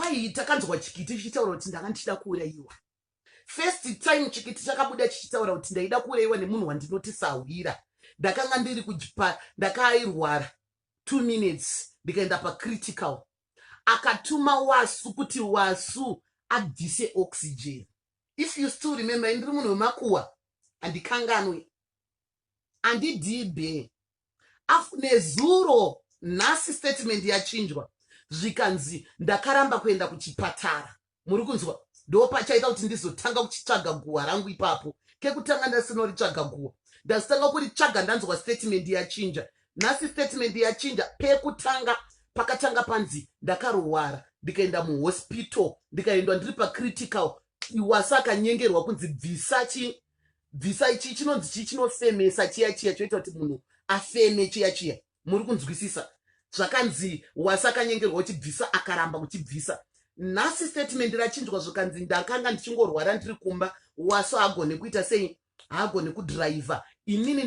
Ai takanzwa chikiti chichitaura kuti ndanga ndichida kuurayiwa. First time chikiti chakabuda chichitaura kuti ndaida kuurayiwa nemunhu wandinoti sahwira. Ndakanga ndiri kujipa, ndakairwara 2 minutes ndikaenda pacritical. Akatuma Wasu kuti Wasu abvise oxygen. If you still remember, ndiri munhu wemakuwa andikanganwe andidhibe. Nezuro nhasi statement yachinjwa zvikanzi ndakaramba kuenda kuchipatara. Muri kunzwa? Ndo pachaita kuti ndizotanga kuchitsvaga guwa rangu ipapo. Kekutanga ndasinoritsvaga guwa, ndazitanga kuritsvaga ndanzwa statement yachinja. Nhasi statement yachinja pekutanga pakatanga panzi ndakarwara ndikaenda muhospital ndikaendwa ndiri pacritical. Wasu akanyengerwa kunzi bvisa ichi chinonzi chi chinofemesa chiya choita kuti munhu afeme chiya. Muri kunzwisisa? Zvakanzi Wasu akanyengerwa uchibvisa akaramba kuchibvisa. Nhasi statement rachinjwa zvikanzi ndakanga ndichingorwara ndiri kumba. Wasu agone kuita sei? Haagone kudhiraivha. Inini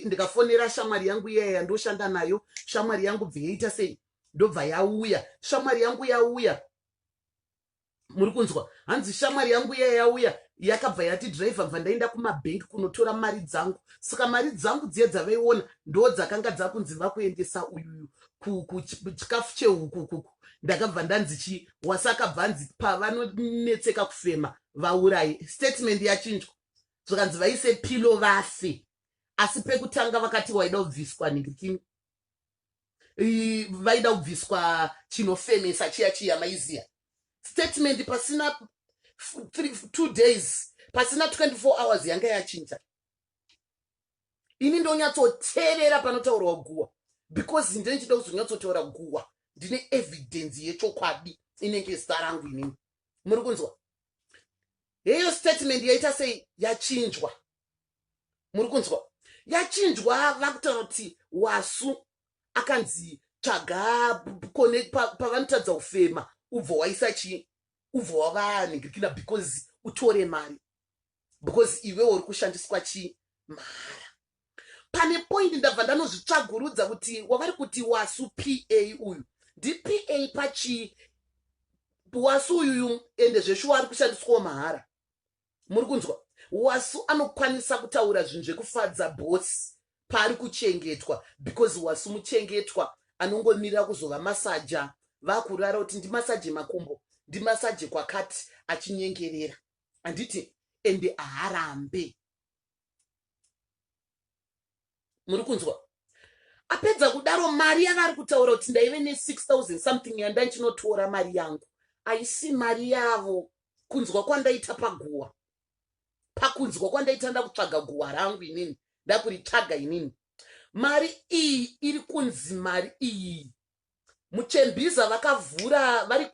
ndikafonera shamwari yangu iyaya yandoshanda nayo. Shamwari yangu bveita sei? Ndobva yauya. Shamwari yangu yauya. Muri kunzwa? Hanzi shamwari yangu iyaya yauya yakabva yati driver bva ndaenda kumabhenki kunotora mari dzangu. Saka mari dzangu dziye dzavaiona ndo dzakanga dzakunzi vakuendesa uyu kuchikafu chehuku. Ndakabva ndanzi Wasu akabva anzi pavanonetseka kufema vaurayi. Statement yachinjwa zvakanzi vaise pilo vafe. Asi pekutanga vakati waida kubviswa ningirikini, vaida kubviswa chinofemesa chiya maiziya. Statement pasina 2 days, pasina 24 hours yanga yachinja. Ini ndonyatsoteerera panotaurwa guwa because ndine chida kuzonyatsotaura guwa. Ndine evidence yechokwadi inenge zita rangu inini. Muri kunzwa? Heyo statement yaita sei yachinjwa. Muri kunzwa? Yachinjwa vakutaura kuti Wasu akanzi tsvaga pavanotadza kufema ubva waisa ubva wavaningirikina because utore mari. Because iwe uri kushandiswa mara. Pane point ndabva ndanozvitsvagurudza kuti wavari kuti Wasu PA uyu ndi PA pachi. Wasu uyu ende zveshuwa ari kushandiswa mahara. Muri kunzwa? Wasu anokwanisa kutaura zvinhu zvekufadza boss paari kuchengetwa because Wasu muchengetwa anongomirira kuzova masaja. Vakurara kuti ndi masaje makumbo, ndi masaje kwakati achinyengerera. Anditi ende aharambe. Muri kunzwa? Apedza kudaro mari yavari kutaura kuti ndaive ne6,000 something yandanchinotora mari yangu. Aisi mari yavo. Kunzwa kwandaita paguwa. Pakunzwa kwandaita ndakutsvaga guwa rangu inini. Ndakuritsvaga inini. Mari iyi iri kunzi mari iyi. Muchembiza vakavhura vari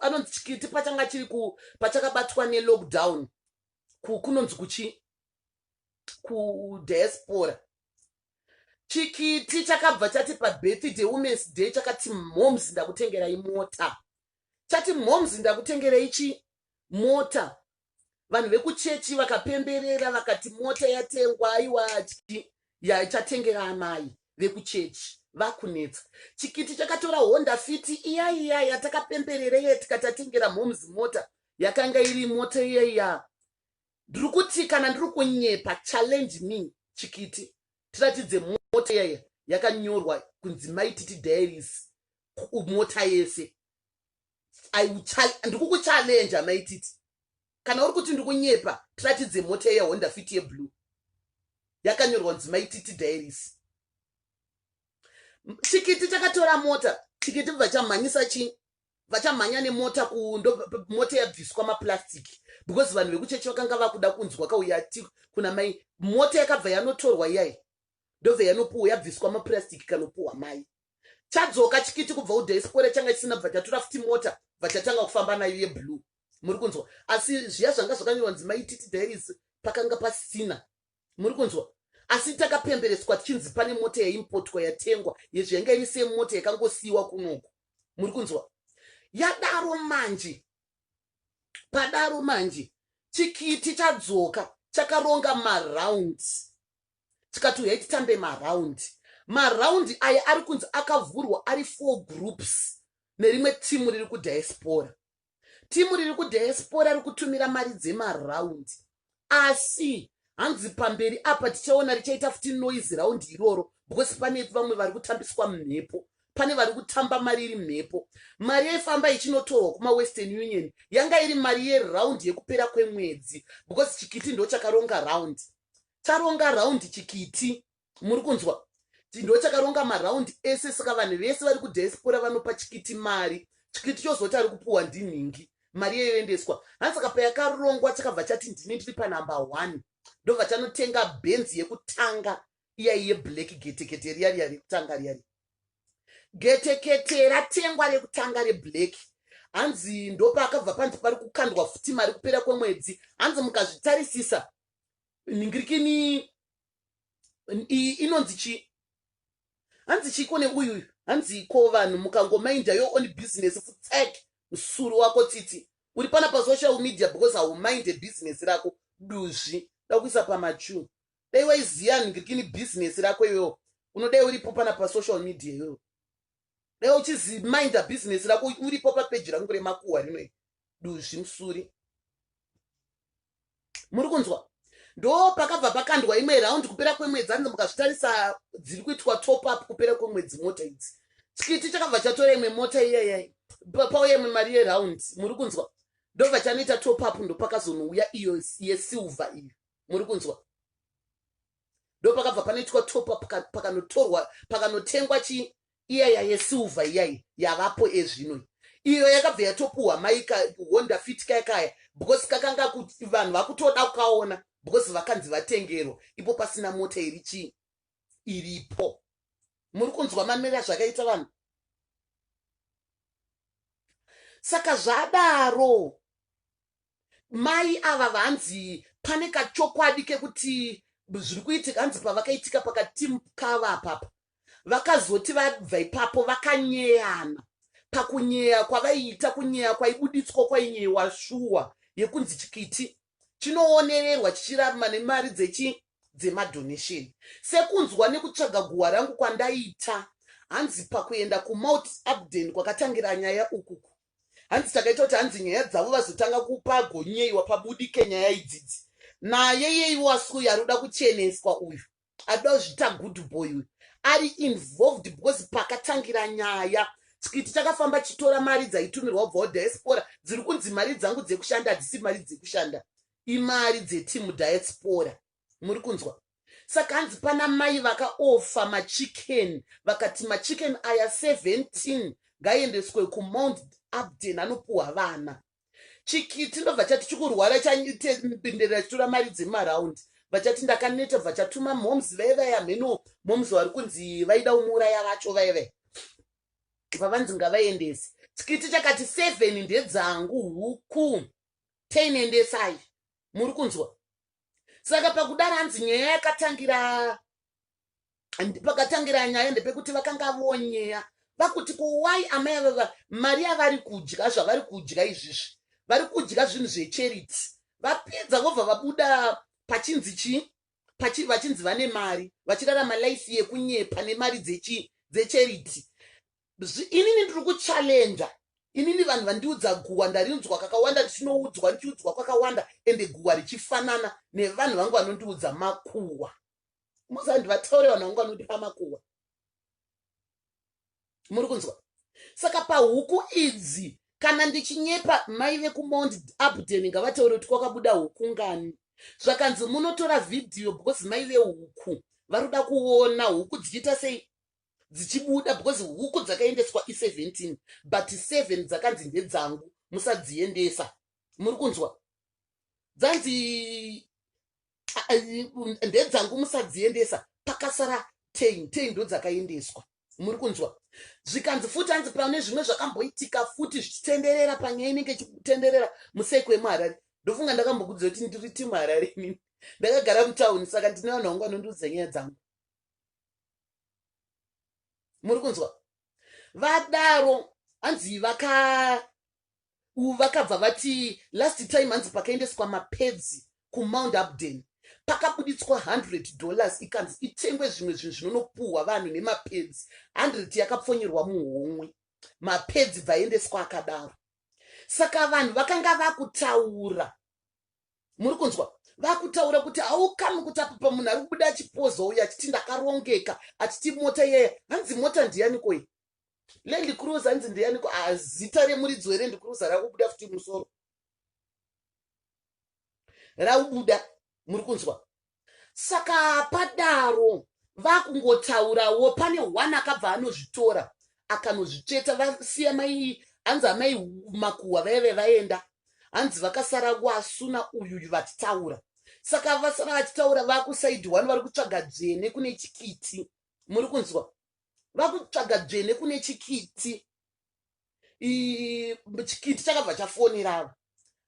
anonzi chikiti pachanga chiri pachakabatwa nelockdown. Kunonzi kuchi? Diaspora. Chikiti chakabva chati pabirthday Women's Day chakati moms ndakutengerai mota. Chati moms ndakutengerai mota. Vanhu vekuchechi vakapemberera vakati mota yatengwa aiwa yachatengera amai vekuchechi vakunetsa. Chikiti chakatora Honda Fit iya yatakapemberera tikatatengera moms mota yakanga iri mota iya. Ndiri kuti kana ndiri kunyepa challenge me Chikiti tiratidze mota iya yakanyorwa kunzi Maititi Diaries mota yese. Ndiri kukuchallenge Maititi. Kana uri kuti ndikunyepa tiratidze mota iya Honda Fit yeblue yakanyorwa kunzi Maititi Diaries. Chikiti chakatora mota. Chikiti vachamhanyisa vachamhanya nemota mota yabviswa maplastic because vanhu vekuchechi vakanga vakuda kunzwa kauya kuna mai mota yakabva yanotorwa iyai ndobva yanopuwa yabviswa maplastic kanopuwa mai. Chadzoka Chikiti kubva kudiaspora changa chisina bva chatora futi mota vachatanga kufamba nayo yeblue. Muri kunzwa? Asi zviya zvanga zvakanyorwa kunzi Maititi Diaries pakanga pasina. Muri kunzwa? Asi takapembereswa tichinzi pane mota yaimportwa yatengwa yezvanga iri same mota yakangosiiwa kunoku. Muri kunzwa? Yadaro manje. Padaro manje Chikiti chadzoka chakaronga maround. Chikati yaititambe maround. Maround aya ari kunzi akavhurwa ari 4 groups. nerimwe timu riri kudiaspora. Timu riri kudiaspora riri kutumira mari dzemaraundi, asi hanzi pamberi apa tichaona richaita futi noise raundi iroro, because pane vamwe vari kutambiswa mhepo, pane vari kutamba mari iri mhepo. Mari yaifamba ichinotorwa kumawestern union yanga iri mari yeraundi yekupera kwemwedzi, because chikiti ndo chakaronga raundi. Charonga raundi chikiti, muri kunzwa, ndo chakaronga maraundi ese. Saka vanhu vese vari kudiaspora vanopa chikiti mari, chikiti chozoti ari kupuhwa ndinhingi, mari yoendeswa. Hansaka payakarongwa chakabva chati ndini ndiri panumber 1, ndobva chanotenga benzi yekutanga iyai yeblack getekete riyari rekutanga riyari. Getekete ratengwa rekutanga reblack, hanzi ndopa akabva panzi pari kukandwa futi mari kupera kwemwedzi. Hanzi mukazvitarisisa ningirikini inonzi chi, hanzi chiko neuyu, hanzi ko vanhu mukangomainda your own business futsake musuru wako titi uri pana pasocial media because haumainde business rako duzvi dakuisa pamachu. Dai waiziya ningirikini business rako iyoyo unodai uripo pana pasocial media iyoyo. Dai uchizimainda business rako uripo papeji rangu remakuhwa rinoi duzvi musuri. Muri kunzwa? Ndo pakabva pakandwa imwe raundi kupera kwemwedzi. Hanzi mukazvitarisa dziri kuitwa top up kupera kwemwedzi mota idzi. Chikiti chakabva chatora imwe mota iyayai pauya imwe mari yeraundi. Muri kunzwa? Ndobva chanoita top up, ndo pakazonouya iyo yesilver iyi. Muri kunzwa? Ndo pakabva panoitwa top up pakanotorwa pakanotengwa chi iyaya yesilver iyai yavapo ezvino. Iyo yakabva yatopuhwa maika Honda Fit kaya because kakanga kuti vanhu vakutoda kukaona because vakanzi vatengero ipo pasina mota irichi iripo. Muri kunzwa mamera zvakaita vanhu. Saka zvadaro mai ava vanzi pane kachokwadi kekuti zviri kuitika. Hanzi pavakaitika pakatimu kava apapa vakazoti vabva ipapo vakanyeyana. Pakunyeya kwavaiita, kunyeya kwaibuditswa kwainyewa shuwa yekunzi chikiti chinoonererwa chichirarama nemari dzemadonation. Sekunzwa nekutsvaga guwa rangu kwandaita, hanzi pakuenda kumount Abden kwakatangira nyaya ukuku, hanzi takaita kuti hanzi nyaya dzavo vazotanga kupagonyeyiwa pabudike nyaya idzidzi. Naye yeiwasku aroda kucheneswa uyu adoda kuzvita good boy uyu ari involved because pakatangira nyaya chikiti chakafamba chitora mari dzaitumirwa kubva kudiaspora. Dziri kunzi mari dzangu dzekushanda hadzisi mari dzekushanda, imari dzetimu diaspora. Muri kunzwa? Saka hanzi pana mai vakaofa machicken, vakati machicken aya 17 ngaendeswe kumount Abden anopuhwa vana. Chikiti ndobva chati chikurwara chanitenderera chitora mari dzemaraundi. Vachati ndakaneta, vachatuma moms vaivaya mheno moms vari kunzi vaida umuuraya vacho vaivaya pavanzi ngavaendesi. Chikiti chakati 7 ndedzangu, huku 10 endesai. Muri kunzwa? Saka pakudara hanzi nyaya yakatangira, pakatangira nyaya ndepekuti vakanga vonyeya vakuti kuwai amai ava mari yavari kudya zvavari kudya izvizvi vari kudya zvinhu zvecharity. Vapedza vobva vabuda pachinzi chi vachinzi vane mari vachirarama life yekunyepa nemari dzecharity. Inini ndiri kuchallenja, inini vanhu vandiudza guwa ndarinzwa kakawanda, ndichinoudzwa ndichiudzwa kwakawanda ende guwa richifanana nevanhu vangu vanondiudza makuhwa. Musandivataure vanhu vangu vanondipa makuhwa. Muri kunzwa? Saka pahuku idzi kana ndichinyepa mai vekumount Abden ngavataure kuti kwakabuda huku ngani. Zvakanzi munotora vhidhiyo because mai vehuku varuda kuona huku dzichiita sei dzichibuda, because huku dzakaendeswa i17 but 7 dzakanzi ndedzangu musadziendesa. Muri kunzwa? Dzanzi ndedzangu musadziendesa, pakasara 10 ndo dzakaendeswa. Muri kunzwa? Zvikanzi futi hanzi pane zvimwe zvakamboitika futi zvichitenderera panyaya inenge ichitenderera musekwe muHarare. Ndofunga ndakambokudza kuti ndiri timu Harare inini, ndakagara mutauni, saka ndine vanhu vangu vanondiudza nyaya dzangu. Muri kunzwa? Vadaro hanzi vakabva vati last time hanzi pakaendeswa mapedzi kumount Abden pakabuditswa $100 ikanzi itengwe zvimwe zvinhu zvinonopuhwa vanhu nemapedzi. 100 yakapfonyerwa muhomwe. mapedzi bvaendeswa akadaro. Saka vanhu vakanga vakutaura, muri kunzwa, vakutaura kuti haukami kuti apa pamunhu ari kubuda achipoza uyu achiti ndakarongeka, achiti mota yeye, hanzi mota ndiyaniko iyi? Land Cruiser hanzi ndiyaniko? Zita remuridzi weLand Cruiser rakubuda futi musoro, raubuda, muri kunzwa. Saka padaro vakungotaurawo, pane one akabva anozvitora akanozvitsveta, vasiya mai, hanzi amai makuhwa vaive vaenda, hanzi vakasara kuasuna uyu vachitaura. Saka vasara vachitaura vakusaidhi one vari kutsvaga dzvene kune chikiti, muri kunzwa, vakutsvaga dzvene kune chikiti. Chikiti chakabva chafonera,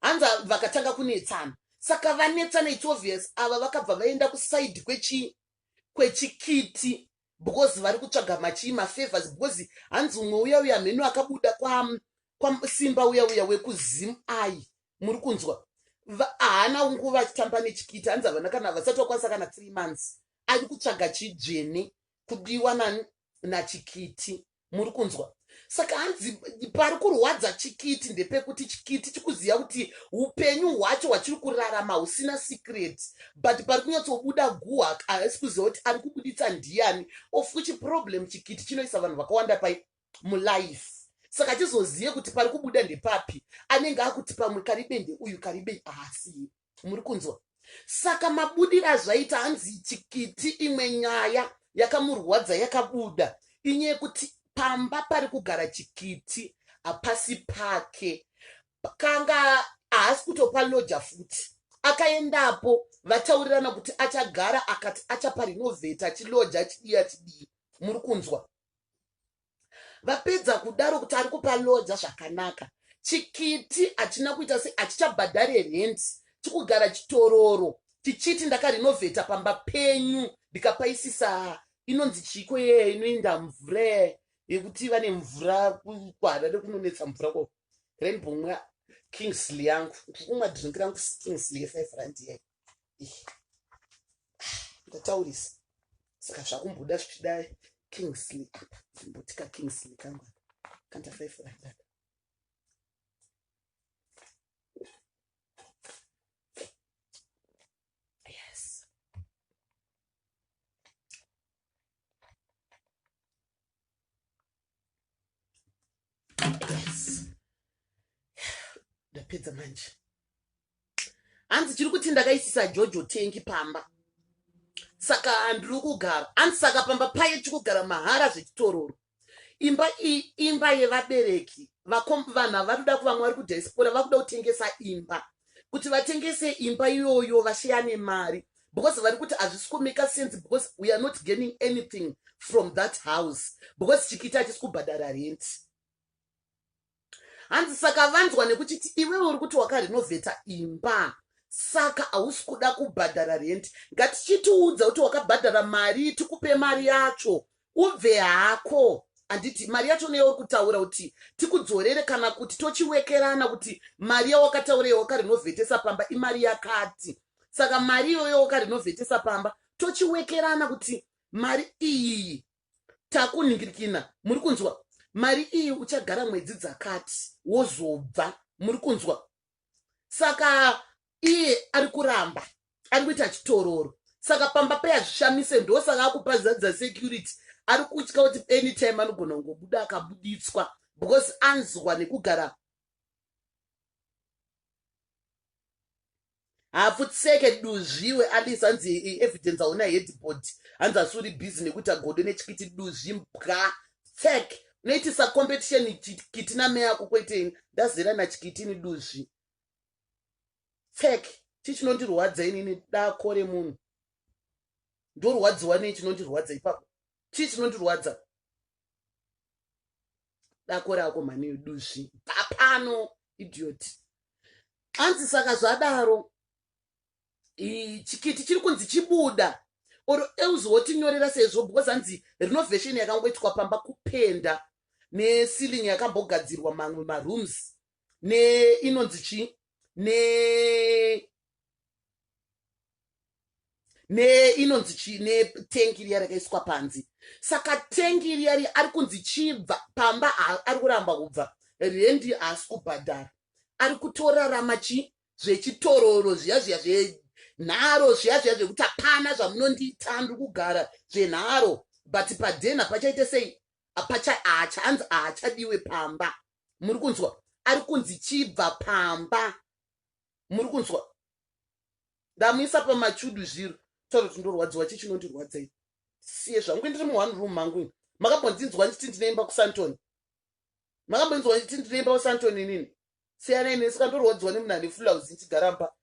hanzi vakatanga kunetsana. Saka vanetsana, it's obvious ava vakabva vaenda kusaidhi kwechikiti because vari kutsvaga mafavors, because hanzi umwe uya mhenu akabuda kwasimba uya wekuzimu ai, muri kunzwa, haana nguva achitamba nechikiti, hanzi havana kana vasati vakwanisa kana 3 months ari kutsvaga chidzvene kudiwa nachikiti, muri kunzwa. Saka hanzi pari kurwadza chikiti ndepekuti chikiti chikuziva kuti upenyu hwacho hwachiri kurarama husina secret, but pari kunyatsobuda guhwa haasi kuziva kuti ari kubuditsa ndiani. Of which problem chikiti chinoisa vanhu vakawanda pai mulife. Saka chizozive kuti pari kubuda ndepapi, anenge akuti pamwe karibe ndeuyu karibe haasiyi, muri kunzwa. Saka mabudira zvaita, hanzi chikiti imwe nyaya yakamurwadza yakabuda, inyaya kuti pamba pari kugara chikiti hapasi pake, kanga haasi kutopa loja futi. Akaendapo vataurirana kuti achagara, akati achapa renovate achiloja achidii, muri kunzwa. Vapedza kudaro kuti ari kupa loja zvakanaka, chikiti hachina kuita se achichabhadhare rent, chikugara chitororo tichiti ndakarenovheta pamba penyu ndikapaisisa inonzi chiko yeye inoenda mvura yekuti vane mvura kuHarare kunonetsa mvura ko Rainbow mwa Kingsley yangu kumwa drink rangu Kingsley 5 rand yeye ndataurisa saka zvakumbuda zvichidai Kingsley mbotika Kingsley kangu kanta 5 rand. Ndapedza manje hanzi chiri kuti ndakaisisa jojo tengi pamba saka ndiri kugara hanzi saka pamba paye chikugara mahara zvechitororo. Imba yevabereki vanhu varikuda kuvamwe vari kudiaspora vakuda kutengesa imba kuti vatengese imba iyoyo vashiyane mari because vari kuti hazvisi kumeka sense because we are not getting anything from that house because chikiti hachisi kubhadhara rent. Hanzi saka vanzwa nekuchiti iwewe uri kuti wakarenovheta imba saka hausi kuda kubhadhara rent, ngatichitiudza kuti wakabhadhara mari tikupe mari yacho ubve hako. Handiti mari yacho neyo uri kutaura kuti tikudzorere kana kuti tochiwekerana kuti mari yawakataura wakarenovhetesa pamba imari yakati, saka mari iyoyo wakarenovhetesa pamba tochiwekerana kuti mari iyi takuningirikina, muri kunzwa, mari iyi uchagara mwedzi dzakati wozobva, muri kunzwa. Saka iye ari kuramba ari kuita chitororo saka pamba pe hazvishamise ndo saka akupa zadza security ari kutya kuti anytime anogona kungobuda akabuditswa because anzwa nekugara hafutseke duzviwe alisa hanzi evidence auna headboard hanzi asuri busy nekuti agodo nechikiti duzvi mbwa tseke noitisa competition chikiti name yako kwete ndazera nachikitini duzvi tseke chichinondirwadza inini dako remunhu ndorwadziwa nei chinondirwadza ipapo chii chinondirwadza dako rako mhani duzvi papano idiot. Hanzi saka zvadaro chikiti chiri kunzi chibuda oro euzotinyorera sezvo because hanzi renovation yakangoitwa pamba kupenda neceiling yakambogadzirwa mamwe marooms inonzi chi inonzi netengi riya rakaiswa panze. Saka tengi riya ari kunzi chibva pamba, ari kuramba kubva rendi haasi kubhadhara. Ari kutorarama zvechitororo zviya zvenharo zviya zvekuti hapana zvamunondiita ndiri kugara zvenharo, but padhena pachaite sei? Hanzi haachadiwe pamba. Muri kunzwa? Ari kunzi chibva pamba. Muri kunzwa? Ndamuisa pamachudu zviro. Tauro kuti ndorwadziwa chichinondirwadzei. Siye zvangu ndiri mu1 room mangu ini. Makambonzinzwa nditi ndinoimba kuSantoni? Makambonzinzwa nditi ndinoimba kuSantoni nini? Siyana ine saka ndorwadziwa nemunhu ane fulauzi ndichigara pa.